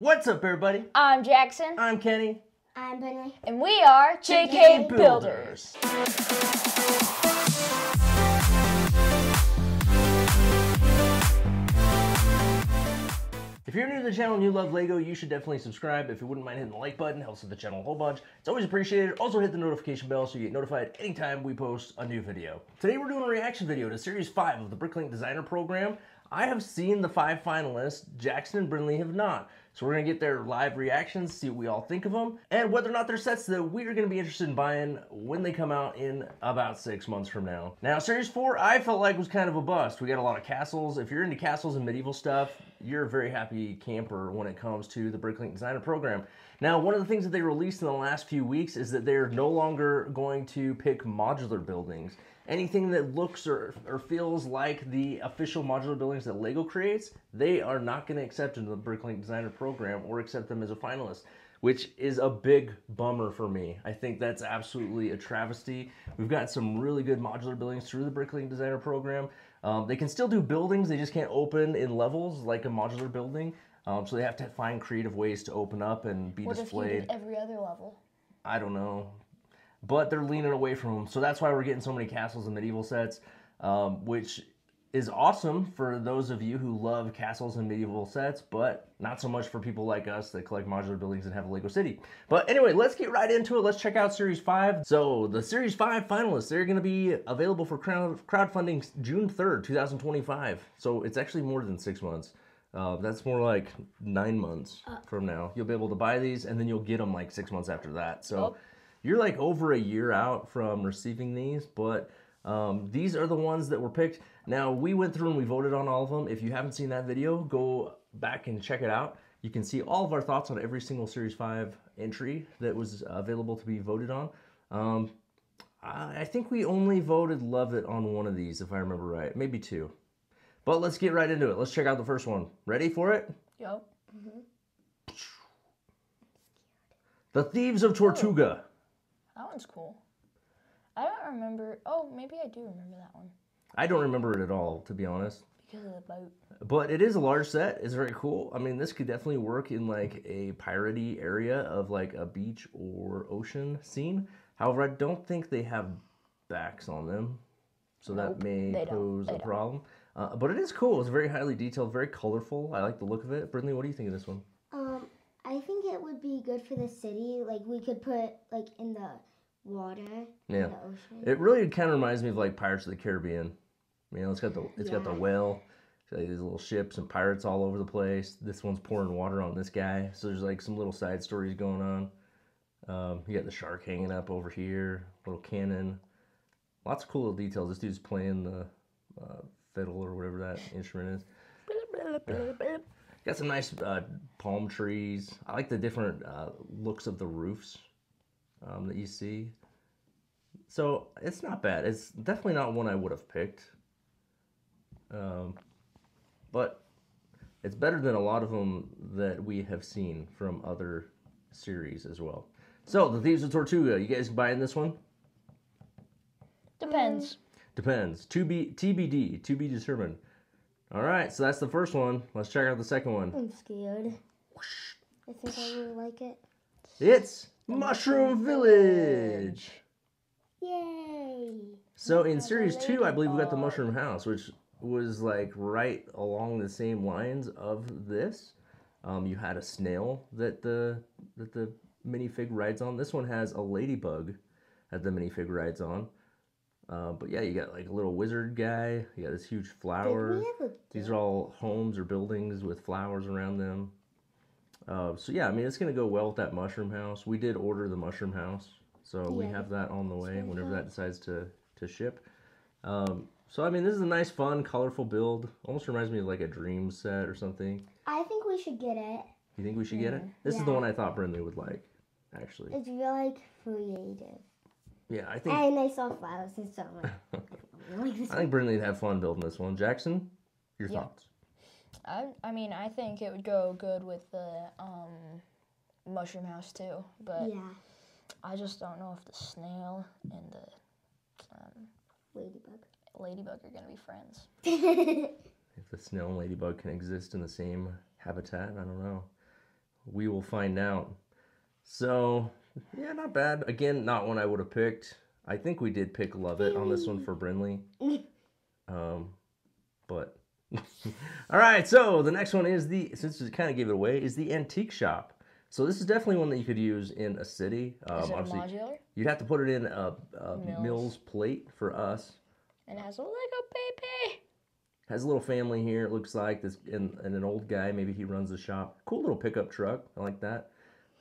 What's up, everybody? I'm Jackson. I'm Kenny. I'm Bentley. And we are JK Builders. If you're new to the channel and you love Lego, you should definitely subscribe. If you wouldn't mind hitting the like button, helps with the channel a whole bunch. It's always appreciated. Also hit the notification bell so you get notified anytime we post a new video. Today we're doing a reaction video to Series 5 of the Bricklink Designer Program. I have seen the 5 finalists, Jackson and Brindley have not. So we're going to get their live reactions, see what we all think of them, and whether or not they're sets that we're going to be interested in buying when they come out in about 6 months from now. Now, Series 4, I felt like was kind of a bust. We got a lot of castles. If you're into castles and medieval stuff, you're a very happy camper when it comes to the Bricklink Designer Program. Now, one of the things that they released in the last few weeks is that they're no longer going to pick modular buildings. Anything that looks or feels like the official modular buildings that Lego creates, they are not going to accept into the Bricklink Designer Program or accept them as a finalist, which is a big bummer for me. I think that's absolutely a travesty. We've got some really good modular buildings through the Bricklink Designer Program. They can still do buildings, they just can't open in levels like a modular building. So they have to find creative ways to open up and be displayed. What if you did every other level? I don't know. But they're leaning away from them. So that's why we're getting so many castles and medieval sets, which is awesome for those of you who love castles and medieval sets, but not so much for people like us that collect modular buildings and have a Lego city. But anyway, let's get right into it. Let's check out Series 5. So the Series 5 finalists, they're going to be available for crowdfunding June 3rd, 2025. So it's actually more than 6 months. That's more like 9 months from now. You'll be able to buy these, and then you'll get them like 6 months after that. So you're like over a year out from receiving these, but these are the ones that were picked. Now, we went through and we voted on all of them. If you haven't seen that video, go back and check it out. You can see all of our thoughts on every single Series 5 entry that was available to be voted on. I think we only voted love it on one of these, if I remember right. Maybe 2. But let's get right into it. Let's check out the first one. Ready for it? Yep. The Thieves of Tortuga. That one's cool. I don't remember. Oh, maybe I do remember that one. I don't remember it at all, to be honest. Because of the boat. But it is a large set. It's very cool. I mean, this could definitely work in like a piratey area of like a beach or ocean scene. However, I don't think they have backs on them. So that may pose a problem. But it is cool. It's very highly detailed, very colorful. I like the look of it. Brindley, what do you think of this one? I think it would be good for the city. Like, we could put, like, in the water, in the ocean. It really kind of reminds me of, like, Pirates of the Caribbean. You know, it's got the whale, it's got these little ships and pirates all over the place. This one's pouring water on this guy. So there's, like, some little side stories going on. You got the shark hanging up over here, little cannon. Lots of cool little details. This dude's playing the fiddle or whatever that instrument is. Got some nice palm trees. I like the different looks of the roofs that you see. So it's not bad. It's definitely not one I would have picked. But it's better than a lot of them that we have seen from other series as well. So the Thieves of Tortuga, you guys buying this one? Depends. Depends. TBD, to be determined. All right, so that's the first one. Let's check out the second one. I'm scared. I think I really like it. It's Mushroom Village. Yay! So in Series 2, I believe we got the Mushroom House, which was like right along the same lines of this. You had a snail that the minifig rides on. This one has a ladybug that the minifig rides on. But yeah, you got like a little wizard guy. You got this huge flower. These are all homes or buildings with flowers around them. So yeah, I mean, it's going to go well with that mushroom house. We did order the mushroom house, so we have that on the way whenever that decides to ship. So I mean, this is a nice, fun, colorful build. Almost reminds me of like a dream set or something. I think we should get it. You think we should get it? This is the one I thought Brindley would like, actually. It's really like creative. Yeah, I think. And I saw flowers and stuff. I think Brindley would have fun building this one. Jackson, your thoughts? I mean, I think it would go good with the mushroom house too. But I just don't know if the snail and the ladybug are gonna be friends. If the snail and ladybug can exist in the same habitat, I don't know. we will find out. So, yeah, not bad. Again, not one I would have picked. I think we did pick Love It on this one for Brinley. But all right, so the next one is since we kind of gave it away, is the antique shop. So this is definitely one that you could use in a city. Is it modular? You'd have to put it in a Mills plate for us. And it has a Lego baby. Has a little family here. It looks like this, and an old guy. Maybe he runs the shop. Cool little pickup truck. I like that.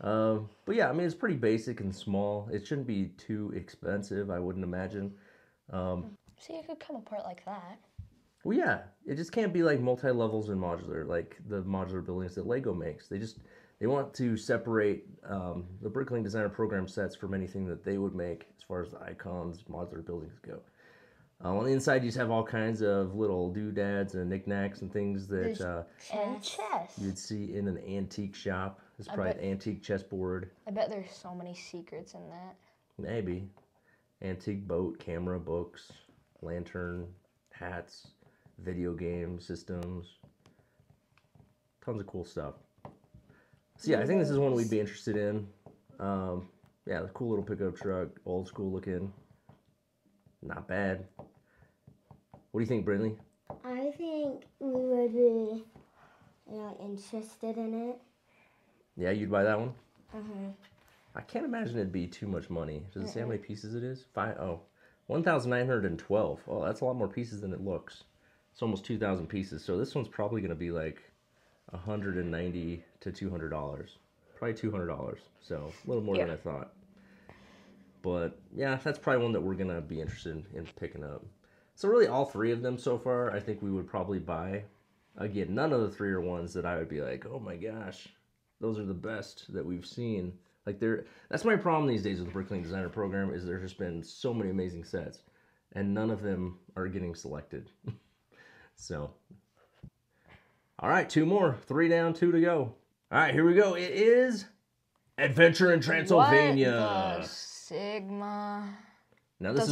But yeah, I mean, it's pretty basic and small. It shouldn't be too expensive, I wouldn't imagine. See, it could come apart like that. Well, yeah, it just can't be like multi-levels and modular, like the modular buildings that Lego makes. They want to separate the Bricklink Designer Program sets from anything that they would make as far as the icons, modular buildings go. On the inside, you just have all kinds of little doodads and knickknacks and things that you'd see in an antique shop. It's probably an antique chessboard. I bet there's so many secrets in that. Maybe. Antique boat, camera, books, lantern, hats, video game systems. Tons of cool stuff. So yeah, I think this is one we'd be interested in. Yeah, the cool little pickup truck, old school looking. Not bad. What do you think, Brinley? I think we would be interested in it. Yeah, you'd buy that one? I can't imagine it'd be too much money. Does it say how many pieces it is? 1,912. Oh, that's a lot more pieces than it looks. It's almost 2,000 pieces. So this one's probably going to be like $190 to $200. Probably $200. So a little more than I thought. But yeah, that's probably one that we're going to be interested in picking up. So really all three of them so far, I think we would probably buy. Again, none of the three are ones that I would be like, oh my gosh, those are the best that we've seen. Like that's my problem these days with the Bricklink Designer Program, is there's just been so many amazing sets, and none of them are getting selected. So, all right, two more. 3 down, 2 to go. All right, here we go. It is Adventure in Transylvania. What the Sigma? Now this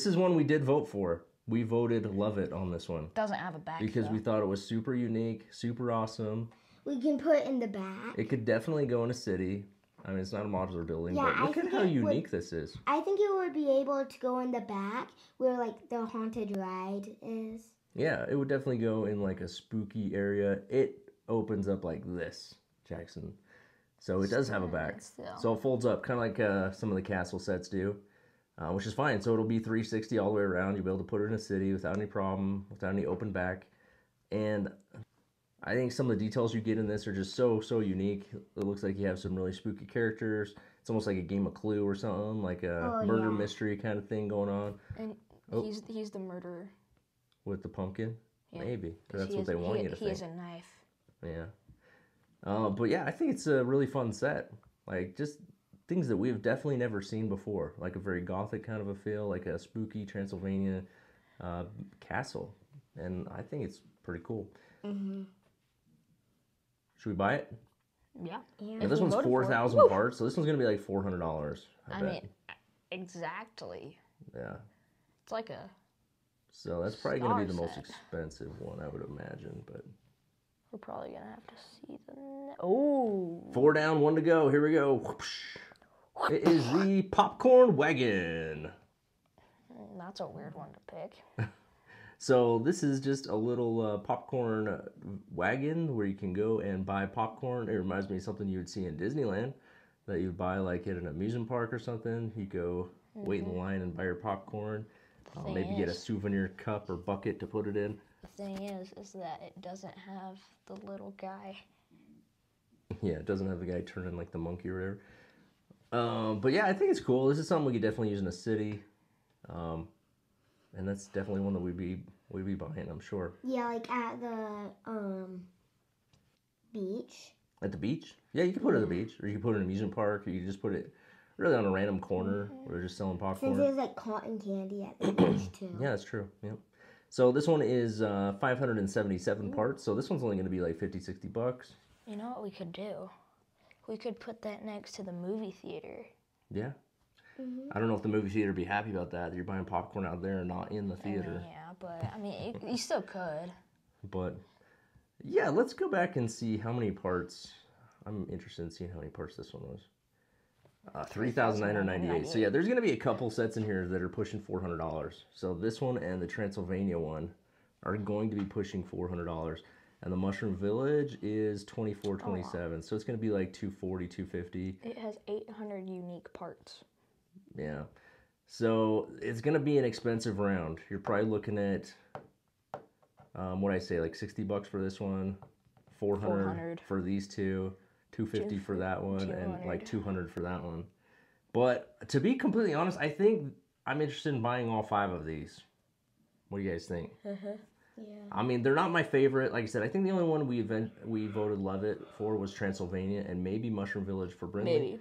is one we did vote for. We voted Love It on this one. Doesn't have a back because we thought it was super unique, super awesome. We can put it in the back. It could definitely go in a city. I mean, it's not a modular building, but look at how unique this is. I think it would be able to go in the back where, like, the haunted ride is. Yeah, it would definitely go in, like, a spooky area. It opens up like this, Jackson. So it does have a back. So it folds up, kind of like some of the castle sets do, which is fine. So it'll be 360 all the way around. You'll be able to put it in a city without any problem, without any open back. And I think some of the details you get in this are just so unique. It looks like you have some really spooky characters. It's almost like a game of Clue or something, like a murder mystery kind of thing going on. And he's the murderer. With the pumpkin? Yeah. Maybe. That's what they want you to think. He has a knife. Yeah. But yeah, I think it's a really fun set. Like, just things that we've definitely never seen before. Like a very gothic kind of a feel, like a spooky Transylvania castle. And I think it's pretty cool. Mm-hmm. Should we buy it? Yeah. Now, this one's 4,000 parts, so this one's going to be like $400, I bet. mean, exactly. Yeah. It's like a... So that's probably going to be the most expensive one, I would imagine, but... We're probably going to have to see the... Oh! 4 down, 1 to go. Here we go. It is the Popcorn Wagon. That's a weird one to pick. So this is just a little popcorn wagon where you can go and buy popcorn. It reminds me of something you would see in Disneyland that you would buy like at an amusement park or something. You go wait in the line and buy your popcorn. Maybe get a souvenir cup or bucket to put it in. The thing is that it doesn't have the little guy. Yeah, it doesn't have the guy turning like the monkey or whatever. But yeah, I think it's cool. This is something we could definitely use in a city. And that's definitely one that we'd be buying, I'm sure. Yeah, like at the beach. At the beach? Yeah, you can put it at the beach. Or you can put it in an amusement park. Or you can just put it really on a random corner where they're just selling popcorn. Since there's like cotton candy at the beach, too. Yeah, that's true. Yep. So this one is 577 parts. So this one's only going to be like $50-$60. You know what we could do? We could put that next to the movie theater. Yeah. Mm-hmm. I don't know if the movie theater would be happy about that you're buying popcorn out there and not in the theater. Yeah, but I mean, you still could. But yeah, let's go back and see how many parts I'm interested in seeing how many parts this one was. 3,998. So yeah, there's going to be a couple sets in here that are pushing $400. So this one and the Transylvania one are going to be pushing $400. And the Mushroom Village is $24.27. Wow. So it's going to be like $240, $250. It has 800 unique parts. Yeah. So it's going to be an expensive round. You're probably looking at, what I say, like $60 for this one, 400 for these two, 250 for that one, and like 200 for that one. But to be completely honest, I think I'm interested in buying all 5 of these. What do you guys think? Yeah. I mean, they're not my favorite. Like I said, I think the only one we voted love it for was Transylvania and maybe Mushroom Village for Bricklink. Maybe.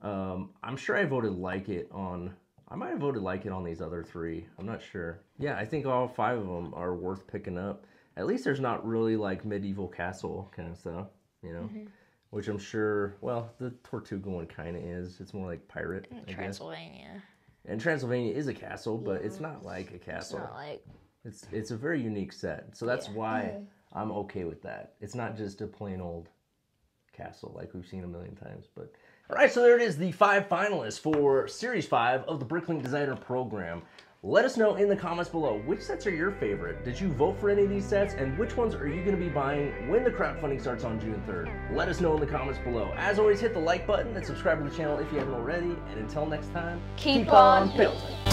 I'm sure I voted like it on... I might have voted like it on these other 3. I'm not sure. Yeah, I think all 5 of them are worth picking up. At least there's not really like medieval castle kind of stuff, you know? Which I'm sure, well, the Tortuga one kind of is. It's more like pirate, I Transylvania. guess. And Transylvania is a castle, but it's not like a castle. It's not like... It's a very unique set. So that's why I'm okay with that. It's not just a plain old castle like we've seen a million times, but... All right, so there it is, the 5 finalists for Series 5 of the Bricklink Designer Program. Let us know in the comments below, which sets are your favorite? Did you vote for any of these sets? And which ones are you going to be buying when the crowdfunding starts on June 3rd? Let us know in the comments below. As always, hit the like button and subscribe to the channel if you haven't already. And until next time, keep on building.